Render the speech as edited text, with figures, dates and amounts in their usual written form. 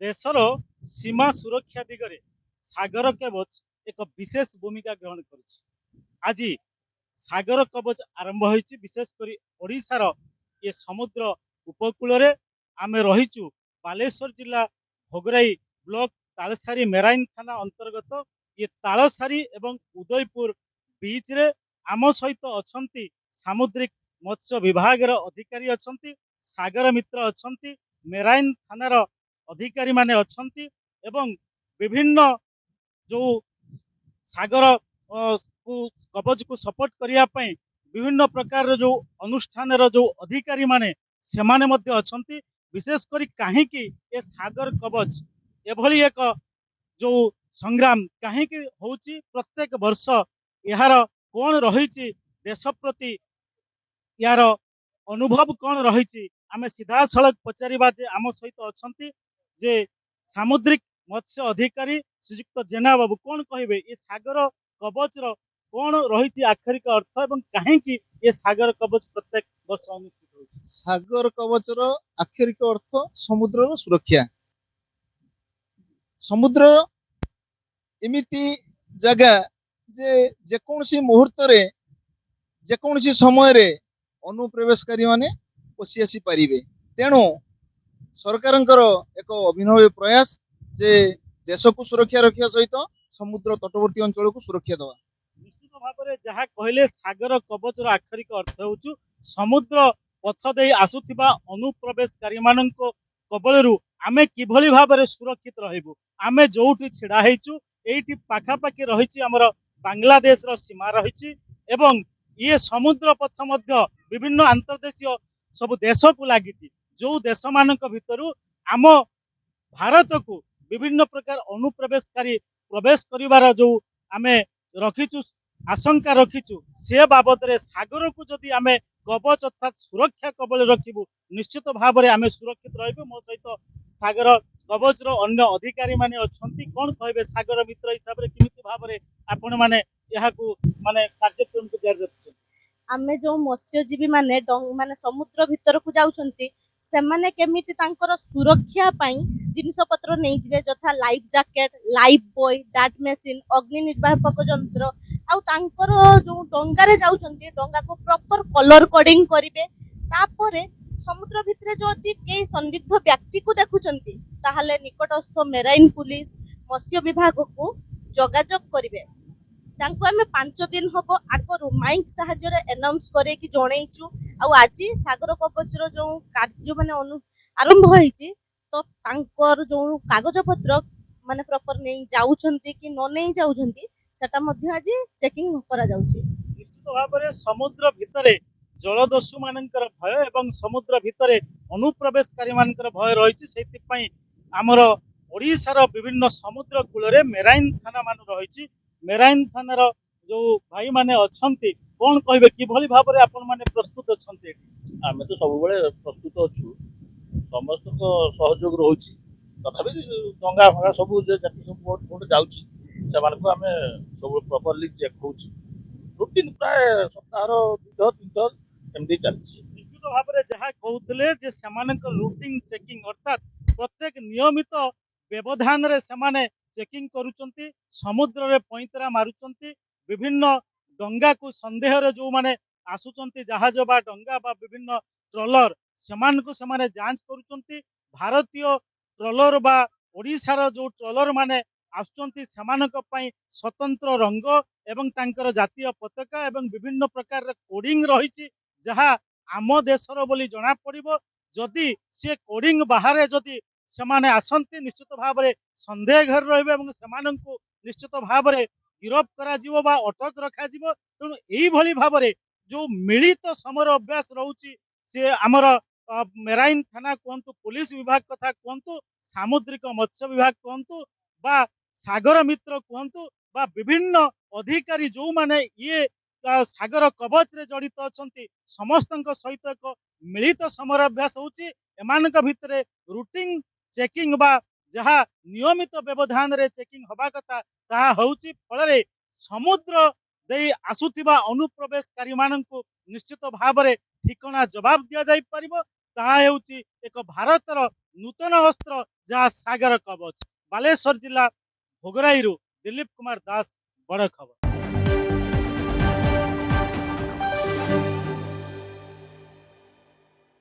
देशर सीमा सुरक्षा दिगरे सागर कवच एक विशेष भूमिका ग्रहण करुछि। आज सागर कवच आरंभ होइछि विशेषकर ओडिशार ये समुद्र उपकूल रे आमे रहिछु बालेश्वर जिला भोगराई ब्लॉक तालसारी मेराइन थाना अंतर्गत ये तालसारी एवं उदयपुर बीच रे आम सहित अछंती सामुद्रिक मत्स्य विभाग अधिकारी अछंती सागर मित्र अछंती मेराइन थानार अधिकारी माने अछंती एवं विभिन्न जो सागर को कवच को सपोर्ट करने विभिन्न प्रकार जो अनुष्ठान जो अधिकारी माने सेमाने मध्य अछंती। विशेषकर कहीं ये सागर कवच एभली एक जो संग्राम कहीं होची प्रत्येक वर्ष यार कौन रही देश प्रति यार अनुभव कौन रही आम सीधा सड़क पचारिबा जे आम सहित अछंती जे सामुद्रिक मत्स्य अधिकारी श्रीयुक्त जेना बाबू कौन कहे ये सागर कवच कौन रही आखरिक अर्थ एवं कहीं ये सागर कवच प्रत्येक वर्ष अनुष्ठित हो। सागर कवचर आक्षरिक अर्थ समुद्र सुरक्षा। समुद्र एमिति जगह जे जेकोसी मुहूर्त रे जेकोसी समय रे अनुप्रवेशकारी माने पशि आसी पारिबे। तेणु सरकारंकर एक अभिनव प्रयास जे देश को सुरक्षा रखिया सहित समुद्र तटवर्ती अंचल को सुरक्षा दवा। निश्चित भाव में जहाँ कहले सागर कवचर आक्षरिक अर्थ हो समुद्र पथ दे आसुथिबा अनुप्रवेशकारी मानक कबलरू आमे किभली भाव में सुरक्षित रहबू। आमे जोठी छिड़ा हेचु एठी पाखापाखि रही हमर बांग्लादेश रो सीमा रही एवं ये समुद्र पथ मध्य विभिन्न अंतर्देशीय सब देश को लगी जो देश मानक भितरू आम भारत को विभिन्न प्रकार अनुप्रवेशकारी प्रवेश करिवार जो आमे रखीचु आशंका रखीचु से बाबद रे सागर को जदि आमे कवच अर्थात सुरक्षा कबल रखिबु निश्चित भाव में आमे सुरक्षित रहबु। मो सहित सागर कवच रो अन्य अधिकारी माने अछंती कोन कहबे सागर मित्र हिसाब रे किमिति भाव रे आपण माने यहा को माने कार्यक्रम को जारी रखछन। आमे जो मत्स्यजीवी माने माने समुद्र भीतर को जाउछंती सेमाने केमिति तांकर सुरक्षा पाई जिनिस पत्र नहीं जिवे जथा life jacket life boy dot machine अग्नि निर्वापक यंत्र आउ तांकर जो डंगा रे जाउछंती डंगा को प्रॉपर कलर कोडिंग करिवे। तापरे समुद्र भितरे जदि के संदिग्ध व्यक्ति को देखुछंती ताहाले निकटस्थ मेराइन पुलिस मत्स्य विभाग को जोगाजोग करिवे। तांको आमे 5 दिन हबो आगरो माइक सहाय्य रे अनाउंस करे कि जणैचु आ आज सागर कवचर जो कार्य माने आरंभ होईची तो तांकर जो कागज पत्र माने प्रॉपर नहीं जाउछंती कि न नहीं जाउछंती सेटा मध्ये आज चेकिंग करा जाउची। निश्चित भाव में समुद्र भितरे जलदस्यु मानकर भय एवं समुद्र भितरे अनुप्रवेशकारी मानकर भय रही से आमर ओडिशार विभिन्न समुद्र कूल रे मेराइन थाना मान रही मेराइन थानार जो भाई माने अछंती कौन कहबे किभली भाव में आपण माने प्रस्तुत अछंती। आमे तो सब बेले प्रस्तुत अछु समस्त को सहयोग रहुची तथापि डंगा फंगा सब जे जति सब बोट जाउची से मानको आमे सब प्रॉपर्ली चेक होची रूटीन प्राय सप्ताहर 2 3 थर एमदी चलची। निश्चित भाव में जहाँ कहते जे सेमानक रूटीन चेकिंग अर्थात प्रत्येक नियमित व्यवधान रे सेमाने चेकिंग करुचंती समुद्र रे पैंतरा मारुचंती विभिन्न डंगा को संदेह रे जो माने आसुचंती जहाज बा डंगा बा विभिन्न ट्रॉलर सेमान को सेमाने जांच करुचंती। भारतीय ट्रॉलर बा ओडिशार जो ट्रॉलर माने आसुचंती सेमानक पई स्वतंत्र रंग एवं तांकर जातीय पताका एवं विभिन्न प्रकार कोडिंग रही जहाँ आम देशर बोली जना पड़िबो। जदि से कोडिंग बाहर जदि सेमाने आसंती निश्चित भाव में संदेह घर रहिबे एवं सेमानंकु निश्चित भाव में गिरफ करा जिवो बा अटक रखा जिवो। तेणु एई भली भाव में जो मिलित समर अभ्यास रहउची से आमर मेराइन थाना कहतु पुलिस विभाग कथा कहतु सामुद्रिक मत्स्य विभाग कहतु बा सागर मित्र कहतु बा विभिन्न अधिकारी जो माने ये सागर कवच रे जड़ित अछंती समस्त सहित एक मिलित समर अभ्यास होची। एमानक भितरे रूटीन चेकिंग बा जहाँ नियमित व्यवधान रे चेकिंग हवा कथा ताहा होची फल समुद्र दे आसुथिबा अनुप्रवेशकारी माननकु निश्चित भाव में ठिकना जवाब दिया जाई परिबो। ताहा हेउची एक भारतर ନୂତନ ଅସ୍ତ୍ର ଯାହା ସାଗର କବଚ। ବାଲେଶ୍ୱର ଜିଲ୍ଲା ଭୋଗରାଇରୁ ଦିଲ୍ଲୀପ କୁମାର ଦାସ, ବଡ଼ ଖବର।